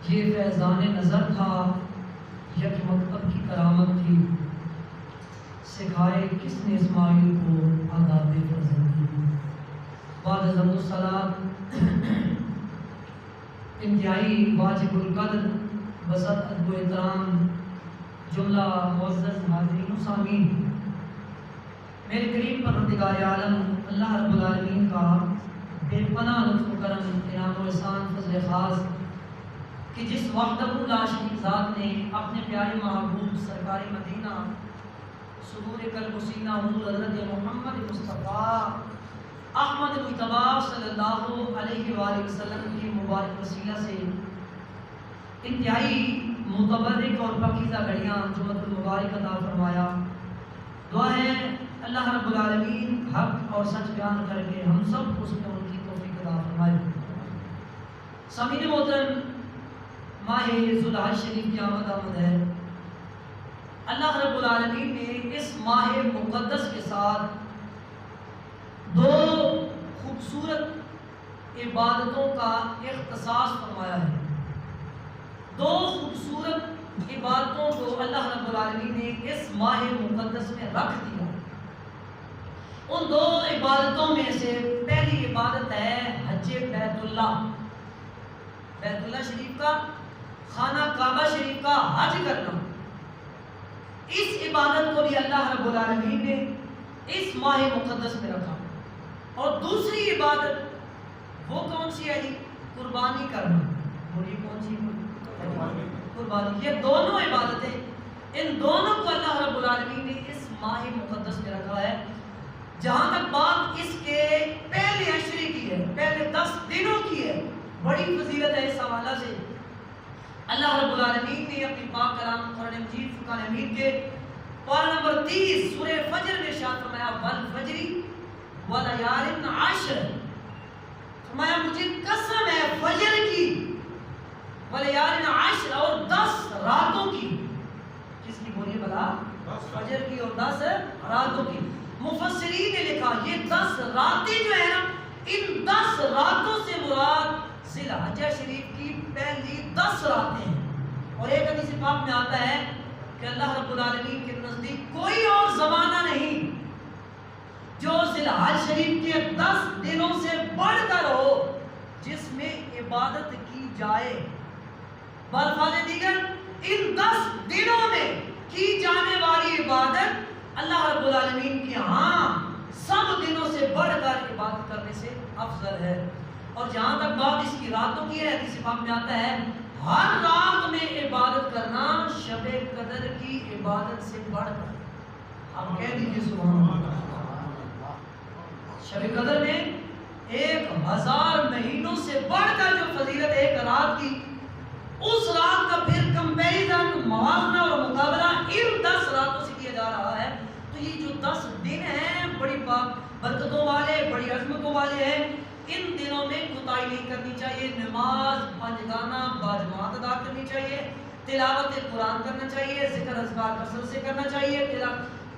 یہ فیضان نظر تھا، یک مکتب کی کرامت تھی، سکھائے کس نے اسماعیل کو آداب فرزندی۔ بعد از الصلاۃ انتہائی واجب القدر بسط ادب و احترام جملہ معزز حاضرین و سامعین، میرے کریم پروردگار عالم اللہ رب العالمین کا بے پناہ لطف و کرم، انعام و احسان، فضل خاص کہ جس وحدہ لا شریک ذات نے اپنے پیارے محبوب سرکار مدینہ سرور قلب و سینہ حضور حضرت محمد مصطفیٰ احمد مجتبی صلی اللہ علیہ وآلہ وسلم کی مبارک وسیلہ سے انتہائی متبرک اور پاکیزہ گھڑیاں جمعۃ المبارک عطا فرمایا۔ دعا ہے اللہ رب العالمین حق اور سچ بیان کر کے ہم سب کو اس میں ان کی توفیق عطا فرمائے۔ سامعین محترم، ماہ ذوالحج شریف کی آمد ہے۔ اللہ رب العالمین نے اس ماہ مقدس کے ساتھ دو خوبصورت عبادتوں کا اختصاص فرمایا ہے۔ دو خوبصورت عبادتوں کو اللہ رب العالمین نے اس ماہ مقدس میں رکھ دیا۔ ان دو عبادتوں میں سے پہلی عبادت ہے حج بیت اللہ، بیت اللہ شریف کا، خانہ کعبہ شریف کا حج کرنا۔ اس عبادت کو بھی اللہ رب العالمین نے اس ماہ مقدس میں رکھا۔ اور دوسری عبادت وہ کون سی ہے جی؟ قربانی کرنا۔ بولیے کون سی؟ قربانی۔ یہ دونوں عبادتیں، ان دونوں کو اللہ رب العالمین نے اس ماہ مقدس میں رکھا ہے۔ جہاں تک بات اس کے پہلے عشرے کی ہے، پہلے 10 دنوں کی ہے، بڑی فضیلت ہے۔ اس حوالہ سے اللہ رب العالمین نے اپنی پاک کلام قرآن مجید فرقان حمید کے پارہ نمبر 30 سورہ فجر میں ارشاد فرمایا والفجر ولیال عشر، فرمایا مجھے قسم ہے فجر کی، ولیال عشر، اور 10 راتوں کی۔ کس کی بولیے بلا؟ فجر کی اور 10 راتوں کی۔ مفسرین نے لکھا یہ 10 راتیں جو ہے نا، ان 10 راتوں سے مراد ذی الحجہ شریف کی پہلی 10 راتیں ہیں۔ اور ایک حدیث پاک میں آتا ہے کہ اللہ رب العالمین کے نزدیک کوئی اور زمانہ نہیں جو ذی الحجہ شریف کے 10 دنوں سے بڑھ کر ہو جس میں عبادت کی جائے۔ بالفاظ دیگر ان 10 دنوں میں کی جانے والی عبادت اللہ رب العالمین کے ہاں سب دنوں سے بڑھ کر عبادت کرنے سے افضل ہے۔ اور جہاں تک بات اس کی راتوں کی ہے، حدیث پاک میں آتا ہے ہر رات میں عبادت کرنا شب قدر کی عبادت سے بڑھ کر، آپ کہہ دیجئے سبحان اللہ۔ شب قدر میں 1000 مہینوں سے بڑھ کر جو فضیلت ایک رات کی، اس رات کا پھر کمپیریزن، موازنہ اور مقابلہ ان 10 راتوں سے کیا جا رہا ہے۔ تو یہ جو 10 دن ہیں بڑی برکتوں والے، بڑی عظمتوں والے ہیں۔ ان دنوں میں کوتاہی نہیں کرنی چاہیے، نماز پنجگانہ باجماعت ادا کرنی چاہیے، تلاوت قرآن کرنا چاہیے، ذکر اذکار کثرت سے کرنا چاہیے،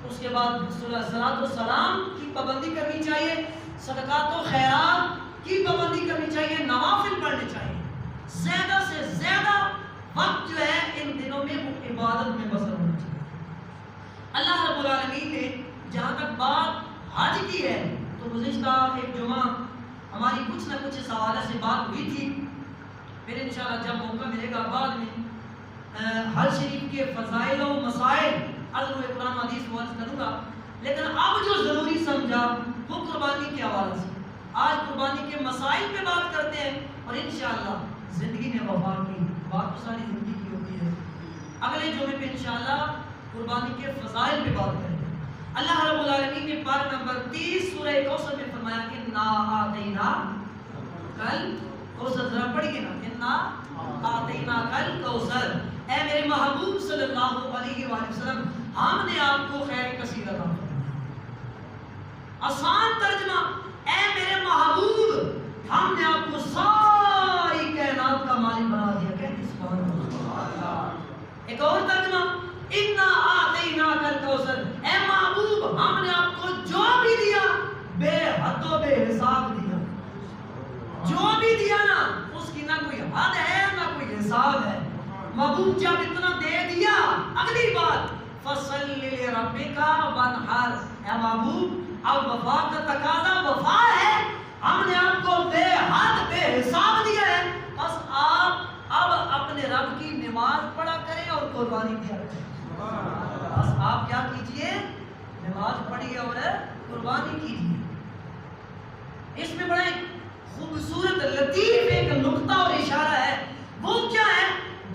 اس کے بعد صلاۃ و سلام کی پابندی کرنی چاہیے، صدقات و خیرات کی پابندی کرنی چاہیے، نوافل پڑھنے چاہیے۔ زیادہ سے زیادہ وقت جو ہے ان دنوں میں عبادت میں بسر ہونا چاہیے۔ اللہ رب العالمین نے جہاں تک بات حج کی ہے، تو گزشتہ ایک جمعہ ہماری کچھ نہ کچھ اس حوالے سے بات ہوئی تھی۔ پھر انشاءاللہ جب موقع ملے گا بعد میں حج شریف کے فضائل و مسائل عرض و قرآن حدیث کو عرض کروں گا۔ لیکن اب جو ضروری سمجھا وہ قربانی کے حوالے سے، آج قربانی کے مسائل پہ بات کرتے ہیں، اور انشاءاللہ زندگی نے وفا کی، بات تو ساری زندگی کی ہوتی ہے۔ اگلے جمعے پہ انشاءاللہ قربانی کے فضائل پہ بات کریں گے۔ اللہ رب العالمین نے پارہ نمبر 30 سورہ کوثر میں فرمایا کہ انا آتینا کل کوثر، ذرا پڑھیے نا، انا آتینا کل کوثر، اے میرے محبوب صلی اللہ علیہ وآلہ وسلم ہم نے آپ کو خیر کثیر عطا فرمایا۔ آسان ترجمہ، اے میرے محبوب ہم نے آپ کو ساری کائنات کا مالک بنا دیا۔ کہتے سبحان اللہ۔ ایک اور ترجمہ، انا آتینا کل کوثر، اے محبوب ہم نے آپ کو جو بھی دیا بے حد و بے حساب دیا۔ جو بھی دیا نا اس کی نہ کوئی حد ہے نہ کوئی حساب محبوب جب اتنا دے دیا، اگلی بات فصلی لربک وانحر، اے محبوب اب وفا کا تقاضا وفا ہے، ہم نے آپ کو بے حد بے حساب دیا ہے، بس آپ اب اپنے رب کی نماز پڑھا کریں اور قربانی دیا کریں۔ بس آپ کیا کیجئے، نماز پڑھیے اور قربانی کیجئے۔ اس میں بڑا ایک خوبصورت لطیف ایک نقطہ اور اشارہ ہے، وہ کیا ہے،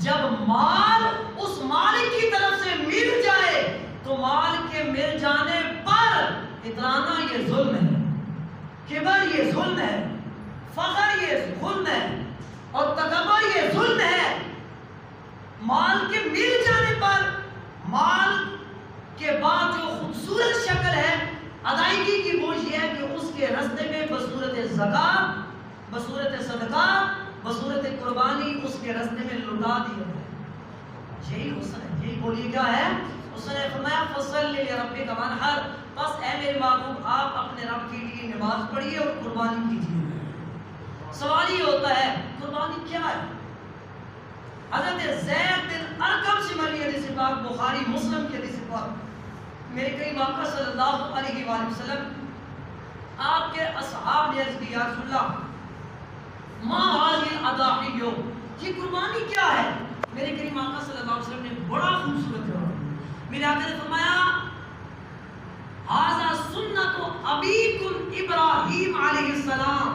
جب مال اس مالک کی طرف سے مل جائے تو مال کے مل جانے پر اترانا یہ ظلم ہے، کبر یہ ظلم ہے، فخر یہ ظلم ہے، اور تکبر یہ ظلم ہے۔ مال کے مل جانے پر مال کے بعد جو خوبصورت شکل ہے ادائیگی کی وہ یہ ہے کہ اس کے رستے میں بصورت زکات، بصورت صدقہ، بصورت قربانی اس کے رستے میں لٹا دیا ہے۔ یہی حسن ہے، یہی بولیے کیا ہے، حسن نے فرمایا فصلی لربک وانحر، بس اے میرے محبوب آپ اپنے رب کے لیے نماز پڑھیے اور قربانی کیجیے۔ سوال یہ ہوتا ہے قربانی کیا ہے؟ حضرت زید بن ارقم سے مروی حدیث پاک، بخاری مسلم کی حدیث پاک، میرے کریم آقا صلی اللہ علیہ وآلہ وسلم آپ کے اصحاب نے عرض کی یا رسول اللہ ما هذه الاضاحی، یہ قربانی کیا ہے؟ میرے کریم آقا صلی اللہ علیہ وسلم نے بڑا خوبصورت جواب، میرے آقا نے فرمایا ھذا سنت ابیکم ابراہیم علیہ السلام۔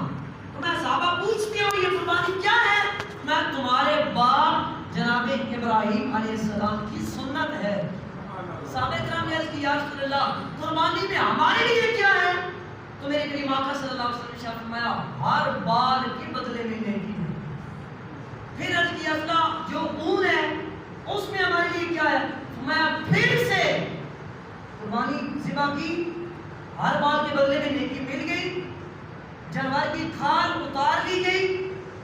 تو میں صحابہ پوچھتے ہوں یہ قربانی کیا ہے؟ میں تمہارے باپ جناب ابراہیم علیہ السلام کی سنت ہے۔ صحابہ کرام نے عرض کی یا رسول اللہ قربانی میں ہمارے لیے کیا ہے؟ تو میرے کریم آقا صلی اللہ علیہ وسلم نے فرمایا ہر بال کے بدلے میں نیکی ہے۔ پھر عرض کیا اللہ جو اون ہے اس میں ہمارے لیے کیا ہے؟ میں پھر سے قربانی ذبح کی، ہر بال کے بدلے میں نیکی مل گئی، جانور کی کھال اتار لی گئی،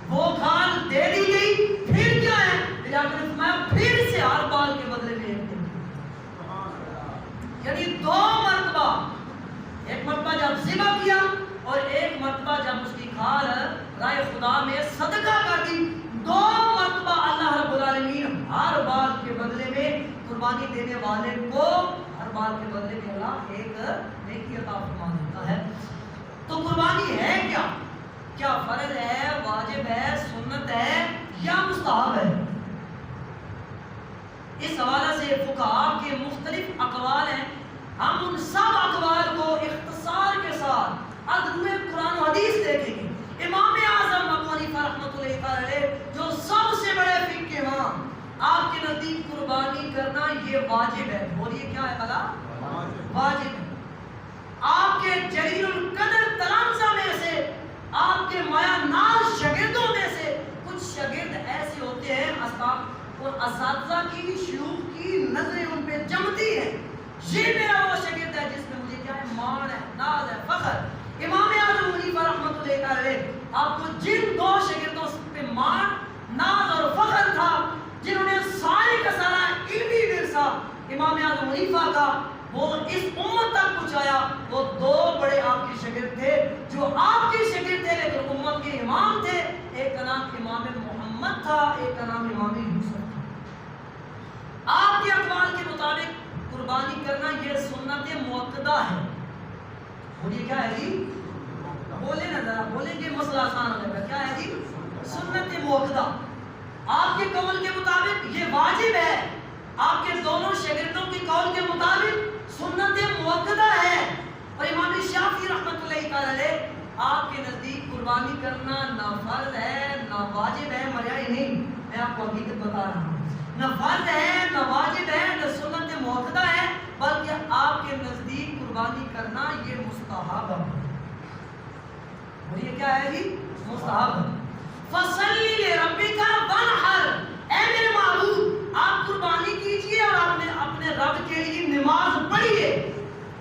وہ کھال دے دی گئی، پھر کیا ہے؟ میرے آقا نے فرمایا پھر سے ہر بال کے بدلے میں ایک نیکی، یعنی دو مرتبہ، ایک مرتبہ جب ذبح کیا اور ایک مرتبہ جب اس کی کھال رائے خدا میں صدقہ کر دی، دو مرتبہ اللہ رب العالمین ہر بال کے بدلے میں قربانی دینے والے کو ہر بال کے بدلے میں اللہ ایک نیکی عطا فرما دیتا ہے۔ تو قربانی ہے کیا؟ کیا فرض ہے، واجب ہے، سنت ہے یا مستحب ہے؟ اس حوالے سے فقہاء کے مختلف اقوال ہیں، ہم ان سب اقوال کو اختصار کے ساتھ ادروئے قرآن و حدیث دیکھیں گے۔ امام اعظم ابو حنیفہ رحمۃ اللہ علیہ جو سب سے بڑے فقہ امام، آپ کے نزدیک قربانی کرنا یہ واجب ہے۔ بولیے کیا ہے بھلا؟ واجب ہے۔ آپ کے جلیل القدر تلامذہ میں سے، آپ کے مایہ ناز شاگردوں میں سے کچھ شاگرد ایسے ہوتے ہیں اور اساتذہ کی، شیوخ کی نظریں ان پہ جمتی ہیں، یہ میرا وہ شاگرد ہے جس میں مجھے کیا ہے، مان ہے، ناز ہے، فخر۔ امام اعظم حنیفہ رحمۃ اللہ علیہ آپ کو جن دو شاگردوں پہ مان، ناز اور فخر تھا، جنہوں نے سارے کا سارا علمی ورثہ امام اعظم حنیفہ کا وہ اس امت تک پہنچایا، وہ دو بڑے آپ کے شاگرد تھے جو آپ کے شاگرد تھے لیکن امت کے امام تھے۔ ایک کا نام امام محمد تھا، ایک کا نام امام یوسف تھا۔ آپ کے اقوال کے مطابق قربانی کرنا یہ سنت مؤکدہ ہے۔ بولیے کیا ہے جی؟ بولے نا ذرا، بولیں گے مسئلہ آسان ہو جائے گا۔ کیا ہے جی؟ سنت مؤکدہ۔ آپ کے قول کے مطابق یہ واجب ہے، آپ کے دونوں شاگردوں کے قول کے مطابق سنت مؤکدہ ہے، اور امام شافعی رحمۃ اللہ علیہ آپ کے نزدیک قربانی کرنا نہ فرض ہے نہ واجب ہے، مریائی نہیں، میں آپ کو حقیقت بتا رہا ہوں، نہ فرض ہے نہ واجب ہے نہ سنت مؤکدہ ہے، بلکہ آپ کے نزدیک قربانی کرنا یہ مستحب ہے۔ اور یہ کیا ہے جی؟ مستحب۔ فصلی لربک وانحر، اے میرے محبوب آپ قربانی کیجئے اور اپنے رب کے لیے نماز پڑھیے۔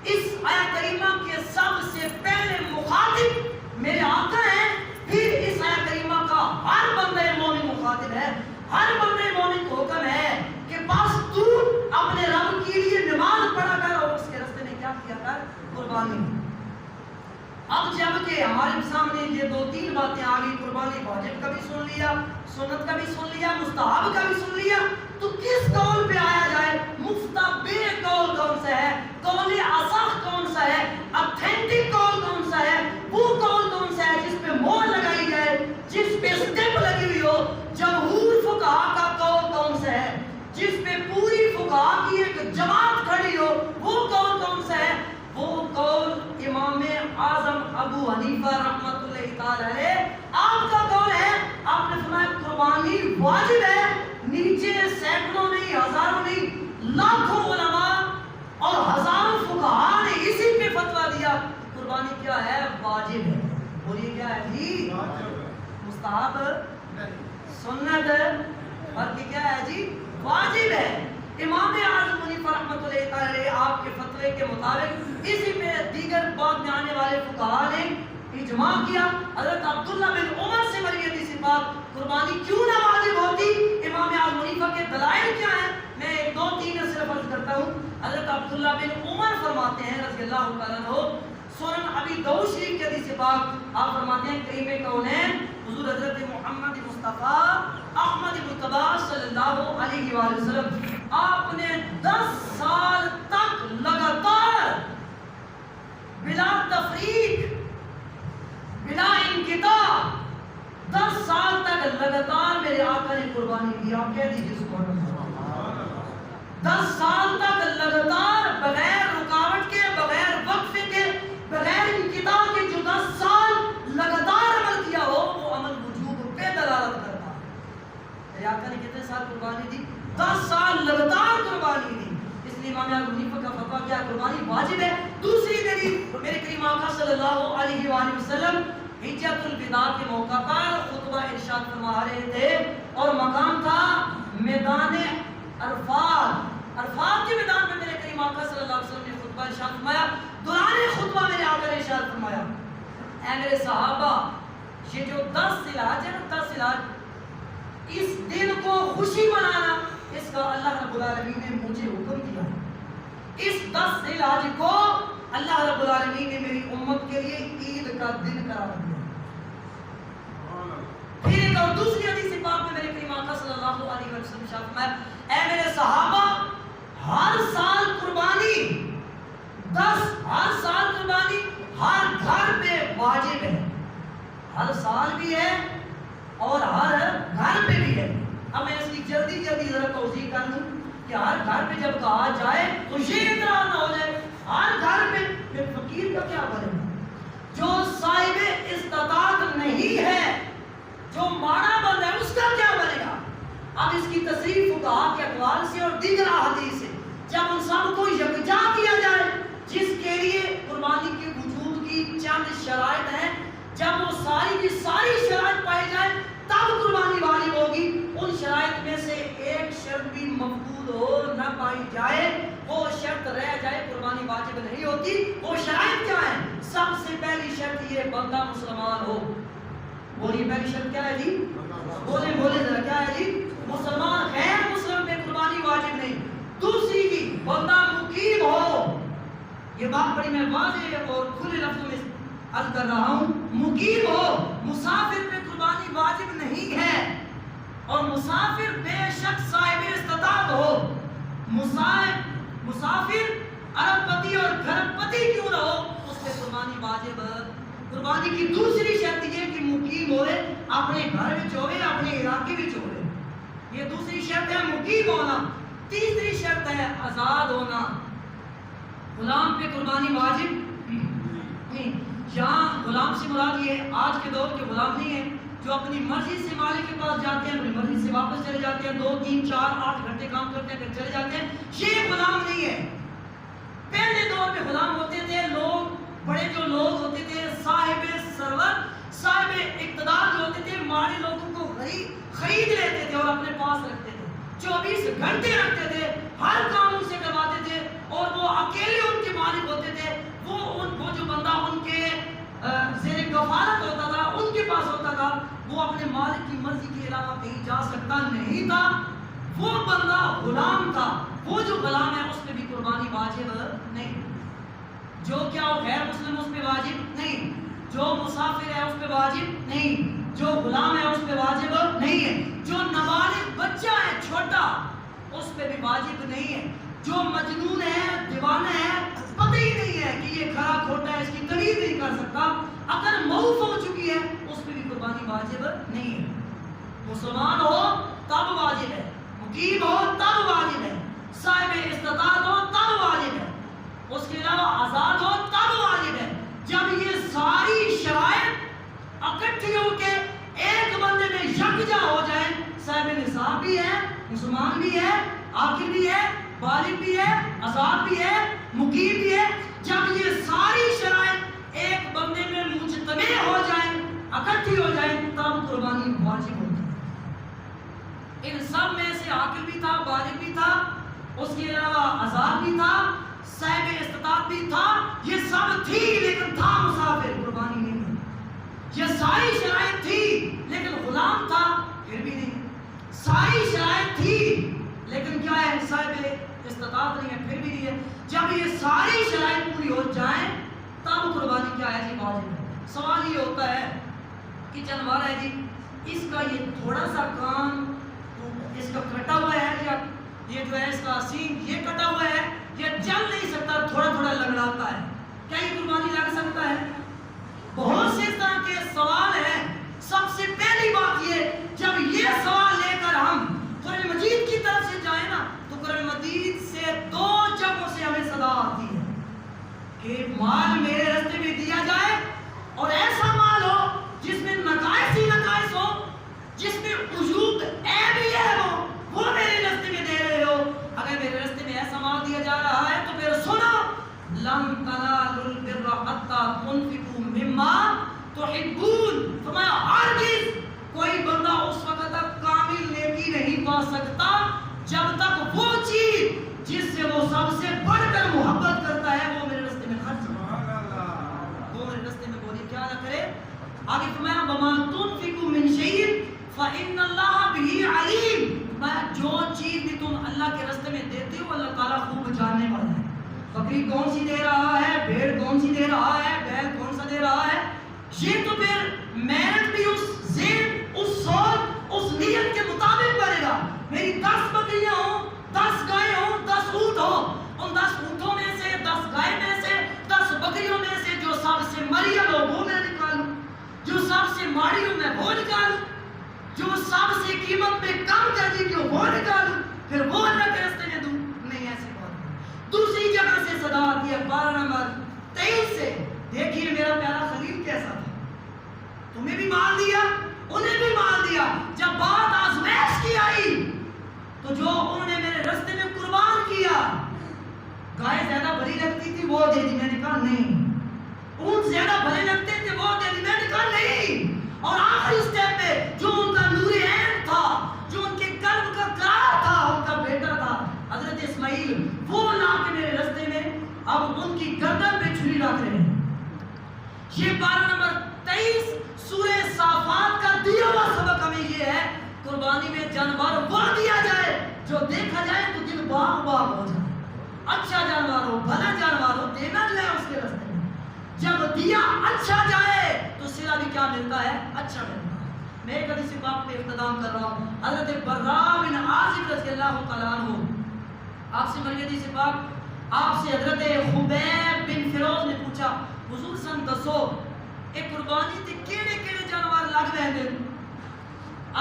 اس آیت کریمہ کے سب سے پہلے مخاطب میرے آقا ہیں، پھر اس آیت کریمہ کا ہر بندہ مومن مخاطب ہے، ہر بندہ مومن کو حکم ہے کہ بس تو اپنے رب کے لیے نماز پڑھا کر اور اس کے راستے میں کیا کیا کر؟ قربانی۔ اب جب کہ ہمارے سامنے یہ دو تین باتیں آ گئی، قربانی واجب کا بھی سن لیا، سنت کا بھی سن لیا، مستحب کا بھی سن لیا، ابو حنیفہ رحمۃ اللہ تعالی علیہ آپ کا قول ہے، آپ نے فرمایا قربانی واجب ہے. نیچے سینکڑوں نہیں، ہزاروں نہیں، لاکھوں علماء اور ہزاروں فقہاء نے اسی پہ فتویٰ دیا قربانی کیا ہے؟ واجب ہے. بولیے کیا ہے جی؟ مستحب، سنت، اور کیا ہے جی؟ واجب ہے. امام اعظم حنیفہ رحمۃ اللہ تعالی علیہ آپ کے فتوے کے مطابق اسی پہ دیگر بعد میں آنے والے فقہاء نے اجماع کیا. حضرت عبداللہ بن عمر سے مروی حدیث پاک قربانی کیوں نہ واجب ہوتی، امام اعظم حنیفہ کے دلائل کیا ہیں، میں ایک دو تین صرف عرض کرتا ہوں. حضرت عبداللہ بن عمر فرماتے ہیں رضی اللہ تعالیٰ عنہ، سنن ابی داؤد شریف کے حدیث پاک آپ فرماتے ہیں کریم کونین حضور حضرت محمد مصطفیٰ احمد مجتبی صلی اللہ علیہ وآلہ وسلم آپ نے 10 سال تک لگاتار بلا تفریق بلا انقطاع 10 سال تک لگاتار میرے آقا نے قربانی دی. آپ کہہ دیجیے سبحان اللہ. 10 سال تک لگاتار بغیر رکاوٹ کے، بغیر وقفے کے، بغیر انقطاع کے جو 10 سال لگاتار عمل کیا ہو وہ عمل وجوب پہ دلالت کرتا ہے. میرے آقا نے کتنے سال قربانی دی؟ 10 سال لگاتار قربانی دی. اس لیے امام اعظم حنیفہ کا فتویٰ کیا؟ قربانی واجب ہے. دوسری دلیل میرے کریم آقا صلی اللہ علیہ وآلہ وسلم حجۃ الوداع کے موقع پر خطبہ ارشاد فرما رہے تھے اور مقام تھا میدان عرفات. عرفات کے میدان میں میرے کریم آقا صلی اللہ علیہ وسلم نے خطبہ ارشاد فرمایا. دوران خطبہ میرے آقا نے ارشاد فرمایا، اے میرے صحابہ، یہ جو 10 ذی الحجہ ہے نا، 10 ذی الحجہ، اس دن کو خوشی منانا اس کا اللہ رب العالمین نے مجھے حکم دیا. اس 10 ذی الحجہ کو اللہ رب العالمین نے میری امت کے لیے عید کا دن قرار دیا. پھر ایک اور دوسری حدیث پاک میں میرے کریم آقا صلی اللہ علیہ وسلم ارشاد فرمایا، اے میرے صحابہ، ہر سال قربانی 10، ہر سال قربانی ہر گھر پہ واجب ہے. ہر سال بھی ہے اور ہر گھر پہ بھی ہے. اب میں اس کی جلدی ذرا توضیح کر دوں کہ ہر گھر پہ جب کہا جائے تو یہ اعتراض نہ ہو جائے ہر گھر پہ، پھر فقیر کا کیا بنے گا؟ جو صاحب استطاعت نہیں ہے، جو ماڑا بند ہے، اس کا کیا بنے گا؟ اب اس کی تصریف فقہاء کے اقوال سے اور دیگر احادیث سے جب ان سب کو یکجا کیا جائے، جس کے لیے قربانی کے وجود کی چند شرائط ہیں، جب وہ ساری کی ساری شرائط پائی جائے تب قربانی واجب ہوگی. ان شرائط میں سے ایک شرط بھی مفقود ہو نہ پائی جائے، وہ شرط رہ جائے، قربانی واجب نہیں ہوتی. وہ شرائط کیا ہیں؟ سب سے پہلی شرط یہ بندہ مسلمان ہو. بولیے پہلی شرط کیا ہے جی؟ بولے ذرا کیا ہے جی؟ مسلمان. غیر مسلم پہ قربانی واجب نہیں. دوسری کی بندہ مقیم ہو. یہ بات بڑی میں واضح اور کھلے لفظوں میں عرض کر رہا ہوں. مقیم ہو. مسافر پہ قربانی واجب نہیں ہے، اور مسافر بے شک صاحب استطاعت ہو. مسافر ارب پتی اور گھرب پتی کیوں نہ ہو، اس پہ قربانی واجب. قربانی کی دوسری شرط یہ کہ مقیم ہوئے، اپنے گھر میں ہوئے، اپنے علاقے میں ہوئے. یہ دوسری شرط ہے مقیم ہونا. تیسری شرط ہے آزاد ہونا. غلام پہ قربانی واجب نہیں. یہاں غلام سے مراد یہ آج کے دور کے غلام نہیں ہیں جو اپنی مرضی سے مالک کے پاس جاتے ہیں، اپنی مرضی سے واپس چلے جاتے ہیں، 2 3 4 8 گھنٹے کام کرتے ہیں پھر چلے جاتے ہیں. یہ غلام نہیں ہے. پہلے دور میں غلام ہوتے تھے لوگ، بڑے جو لوگ ہوتے تھے صاحب ثروت، صاحب اقتدار جو ہوتے تھے، مالے لوگوں کو خرید لیتے تھے اور اپنے پاس رکھتے تھے. 24 گھنٹے رکھتے تھے، ہر کام ان سے کرواتے تھے، اور وہ اکیلے ان کے مالک ہوتے تھے. وہ جو بندہ ان کے زیر کفالت ہوتا تھا، ان کے پاس ہوتا تھا، وہ اپنے مالک کی مرضی کے علاوہ کہیں جا سکتا نہیں تھا. وہ بندہ غلام تھا. وہ جو غلام ہے اس پہ بھی قربانی واجب نہیں. جو کیا ہو غیر مسلم اس پہ واجب نہیں. جو مسافر ہے اس پہ واجب نہیں. جو غلام ہے اس پہ واجب نہیں ہے. جو نابالغ بچہ ہے چھوٹا اس پہ بھی واجب نہیں ہے. جو مجنون ہے، دیوانہ ہے، پتہ ہی نہیں ہے کہ یہ کھرا کھوٹا ہے، اس کی تمیز نہیں کر سکتا، اگر موف ہو چکی ہے اس پہ بھی قربانی واجب نہیں ہے. مسلمان ہو تب واجب ہے، مقیم ہو تب واجب ہے، صاحب استطاعت ہو تب واجب ہے، اس کے علاوہ آزاد ہو تب واجب ہے. جب یہ ساری نصاب بھی ہے، مسلمان بھی ہے، عاقل بھی ہے، بالغ بھی ہے، آزاد بھی ہے، مقیم بھی ہے، جب یہ ساری شرائط ایک بندے میں مجتمع ہو جائیں، اکٹھی ہو جائیں، تب قربانی واجب ہوتی ہے۔ ان سب میں سے عاقل بھی تھا، بالغ بھی تھا، اس کے علاوہ آزاد بھی تھا، صاحب استطاعت بھی تھا، یہ سب تھی لیکن تھا مسافر، قربانی نہیں ہوئی۔ یہ ساری شرائط تھی لیکن غلام تھا، پھر بھی نہیں۔ ساری شرائط تھی لیکن کیا ہے، صاحب استطاعت نہیں ہے، پھر بھی نہیں ہے۔ جب یہ ساری شرائط پوری ہو جائیں تب قربانی کیا ہے جی، واجب ہے۔ سوال یہ ہوتا ہے کہ جانور ہے جی، اس کا یہ تھوڑا سا کان اس کا کٹا ہوا ہے، یا یہ جو ہے اس کا سینگ یہ کٹا ہوا ہے، یہ چل نہیں سکتا، تھوڑا تھوڑا لنگڑاتا ہے، کیا یہ قربانی لگ سکتا ہے؟ بہت سے طرح کے سوال ہیں۔ سب سے پہلی بات یہ، جب یہ سوال لے کر ہم قرآن مجید کی طرف سے جائیں نا، تو قرآن مجید سے دو جگہوں سے ہمیں صدا آتی ہے کہ مال میرے راستے میں دیا جائے، اور ایسا مال ہو جس میں نقائص ہی نقائص ہو، جس میں عیوب عیب ہی عیب ہو، وہ میرے راستے میں دے رہے ہو۔ اگر میرے راستے میں ایسا مال دیا جا رہا ہے تو پھر سنو، لن تنالوا البر حتى تنفقوا مما تحبون، فرمایا ہرگز کوئی بندہ اس وقت تک کامل نیکی نہیں پا سکتا جب تک وہ چیز جس سے وہ سب سے بڑھ کر محبت کرتا ہے وہ میرے راستے میں خرچ نہ، وہ میرے راستے میں بولی کیا نہ کرے۔ آگے فرمایا وما تنفقوا من شيء فإن الله به عليم، جو چیز بھی تم اللہ کے راستے میں دیتے ہو اللہ تعالیٰ خوب جاننے والا ہے۔ بکری کون سی دے رہا ہے، بھیڑ کون سی دے رہا ہے، بیل کون سا دے رہا ہے، یہ تو پھر محنت بھی اس ذہن، اس سوچ، اس نیت کے مطابق بنے گا۔ میری 10 بکریاں ہوں، 10 گائے ہوں، 10 اونٹ ہوں، ان 10 اونٹوں میں سے، 10 گائے میں سے، 10 بکریوں میں سے جو سب سے مریم ہو وہ میں نکالوں، جو سب سے ماڑی ہو میں وہ نکالوں، جو سب سے قیمت میں کم درجے کی ہو وہ نکالوں، پھر وہ اللہ کے راستے میں دوں؟ نہیں، ایسے بات۔ دوسری جگہ سے صدا آتی ہے 12 نمبر 23 سے، دیکھیے میرا پیارا خلیل کیسا تھا، تمہیں بھی مال دیا، انہیں بھی مال دیا، جب بات آزمائش کی آئی تو جو انہوں نے میرے راستے میں قربان کیا، گائے زیادہ بڑی لگتی تھی وہ دے دی، میں نے کہا نہیں، اونٹ زیادہ بڑے لگتے تھے وہ دے دی، میں نے کہا نہیں، اور آخری سٹیپ پہ جو ان کا نور عین تھا، جو ان کے قلب کا قرار تھا، ان کا بیٹا تھا حضرت اسماعیل، وہ لا کے میرے راستے میں اب ان کی گردن پہ چھری رکھ رہے ہیں۔ یہ 12 نمبر 23 سورہ صافات کا دیا ہوا سبق ہمیں یہ ہے، قربانی میں جانور وہ دیا جائے جو دیکھا جائے تو دل باغ باغ ہو جائے، اچھا جانور ہو، بھلا جانور ہو، دینا جائے اس کے راستے میں، جب دیا اچھا جائے تو صلہ بھی کیا ملتا ہے، اچھا ملتا ہے۔ میں ایک حدیث پاک پہ اختتام کر رہا ہوں، حضرت براء بن عازب رضی اللہ تعالیٰ عنہ، آپ سے مری حدیث پاک، آپ سے حضرت خبیب بن فیروز نے پوچھا حضور سن دسو ایک قربانی تے کیڑے کیڑے جانور لگ رہے تھے؟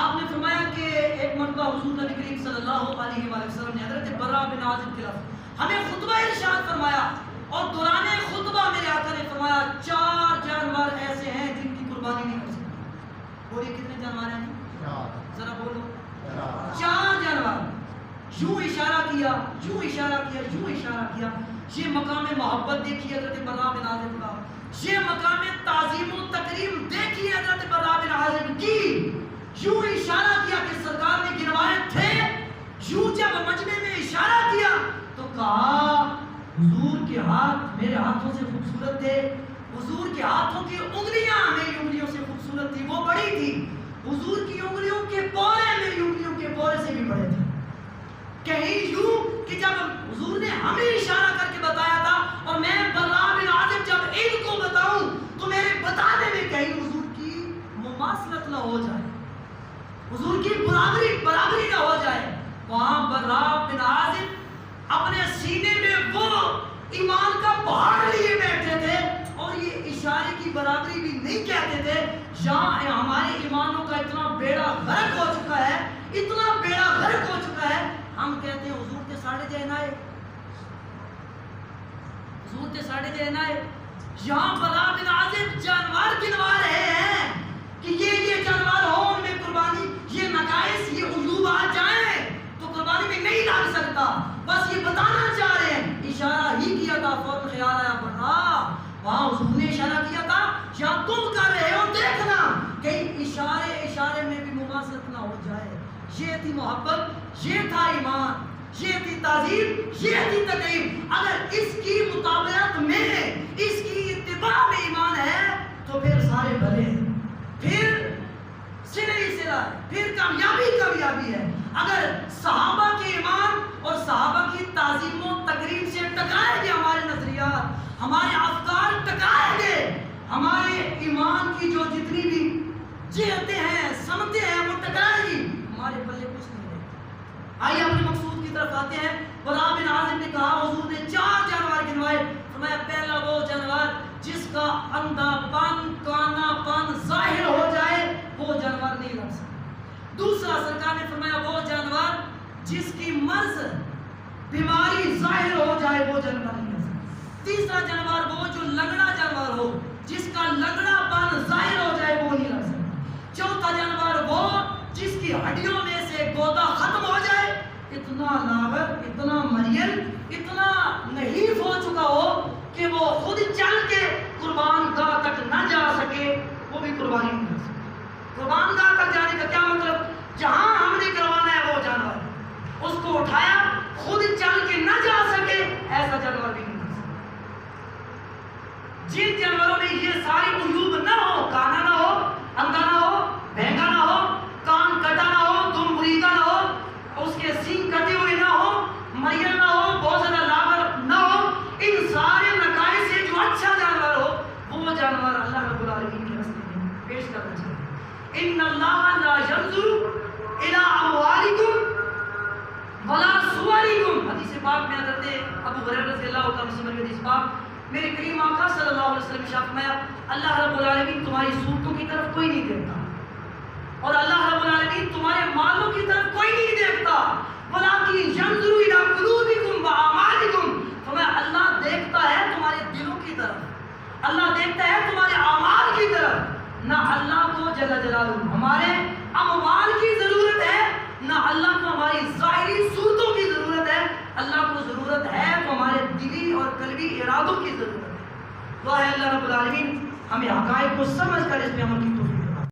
آپ نے فرمایا کہ ایک مرتبہ حضور نبی کریم صلی اللہ علیہ وآلہ وسلم نے حضرت براء بن عازب کے لفظ ہمیں خطبہ ارشاد فرمایا، اور دوران خطبہ میرے آقا نے فرمایا 4 جانور ایسے ہیں جن کی قربانی نہیں ہو سکتی۔ بولیے کتنے جانور ہیں؟ ذرا بولو۔ 4 جانور۔ یوں اشارہ کیا، یوں اشارہ کیا، یوں اشارہ کیا۔ یہ مقام محبت دیکھیے حضرت براء بن عازب کا، یہ مقام تعظیم و تکریم دیکھیے حضرت براء بن عازب کی۔ یوں اشارہ کیا کہ سرکار نے گنوائے تھے، یوں جب مجمع میں اشارہ کیا تو کہا حضور کے ہاتھ میرے ہاتھوں سے خوبصورت تھے، حضور کے ہاتھوں کی انگلیاں میری انگلیوں سے خوبصورت تھی، وہ بڑی تھی، حضور کی انگلیوں کے پورے میری انگلیوں کے پورے سے بھی بڑے تھے۔ کہیں یوں کہ جب حضور نے ہمیں اشارہ کر کے بتایا تھا اور میں براء بن عازب جب ان کو بتاؤں تو میرے بتانے میں کہیں حضور کی مماثلت نہ ہو جائے، حضور کی برابری نہ ہو جائے، وہاں براء بن عازب اپنے سینے میں وہ ایمان کا پہاڑ لیے بیٹھے تھے اور یہ اشارے کی برابری بھی نہیں کہتے تھے۔ یہاں ہمارے ایمانوں کا اتنا بیڑا غرق ہو چکا ہے، اتنا بیڑا غرق ہو چکا ہے، ہم کہتے ہیں حضور کے ساڑھے جہنائے، حضور کے ساڑھے جہنائے۔ یہاں براء بن عازب جانور گنوا رہے ہیں کہ یہ جانور ہو ان میں قربانی، یہ نقائص، یہ عیوبات محبت، یہ تھا ایمان، یہ تھی تعظیم، یہ تھی تقریب۔ اگر اس کی مطابقت میں، اس کی اتباع میں ایمان ہے تو پھر سارے بھلے ہیں، پھر سلے ہی سلا ہے، پھر کامیابی ہے۔ اگر صحابہ کے ایمان اور صحابہ کی تعظیم و تقریب سے ٹکرائیں گے ہمارے نظریات، ہمارے افکار ٹکرائیں گے، ہمارے ایمان کی جو جتنی بھی جہتیں ہیں، سمتیں ہیں، وہ ٹکرائیں گی، ہمارے پلے کچھ نہیں رہے۔ آئیے اپنے مقصود کی طرف آتے ہیں۔ براء بن عازب نے کہا حضور نے 4 جانور گنوائے، فرمایا پہلا وہ جانور جس کا اندھا پن، کانا پن ظاہر ہو جائے وہ جانور نہیں لڑ سکتا۔ دوسرا سرکار نے فرمایا وہ جانور جس کی مرض، بیماری ظاہر ہو جائے وہ جانور نہیں لڑ سکتا۔ تیسرا جانور وہ جو لنگڑا جانور ہو، جس کا لنگڑا پن ظاہر ہو جائے وہ نہیں لڑ سکتا۔ چوتھا جانور وہ جس کی ہڈیوں میں سے گودا ختم ہو جائے، اتنا لاغر، اتنا مریل، اتنا نحیف ہو چکا ہو کہ وہ خود چل کے قربان گاہ تک نہ جا سکے، وہ بھی قربانی نہیں کر سکے۔ قربان گاہ تک جانے کا کیا مطلب؟ جہاں ہم نے کروانا ہے وہ جانور، اس کو اٹھایا، خود چل کے نہ جا سکے، ایسا جانور بھی نہیں کر سکے۔ جن جانوروں میں یہ ساری عیوب نہ ہو، کانا نہ ہو، اندھا نہ ہو، بہنگا نہ ہو، کان کٹا نہ ہو، دم بریدہ نہ ہو، اس کے سینگ کٹے ہوئے نہ ہو، مریل نہ ہو، بہت زیادہ لاغر نہ ہو، ان سارے نقائص سے جو اچھا جانور ہو، وہ جانور اللہ رب العالمین کے راستے میں پیش کرنا چاہیے۔ ان اللہ لا ينظر الى اموالکم ولا صورکم، حدیث پاک میں حضرت ابو ہریرہ رضی اللہ عنہ سے مروی حدیث پاک، میرے کریم آقا صلی اللہ علیہ وسلم نے فرمایا اللہ رب العالمین تمہاری صورتوں کی طرف کوئی نہیں دیکھتا، اور اللہ رب العالمین تمہارے مالوں کی طرف کوئی نہیں دیکھتا، ولیکن ينظر الى قلوبکم واعمالکم، فرمایا اللہ دیکھتا ہے تمہارے دلوں کی طرف، اللہ دیکھتا ہے تمہارے اعمال کی طرف۔ نہ اللہ کو جل جلالہ ہمارے اموال کی ضرورت ہے، نہ اللہ کو ہماری ظاہری صورتوں کی ضرورت ہے، اللہ کو ضرورت ہے تو ہمارے دلی اور قلبی ارادوں کی ضرورت ہے۔ دعا ہے اللہ رب العالمین ہمیں حقائق کو سمجھ کر اس پہ عمل کی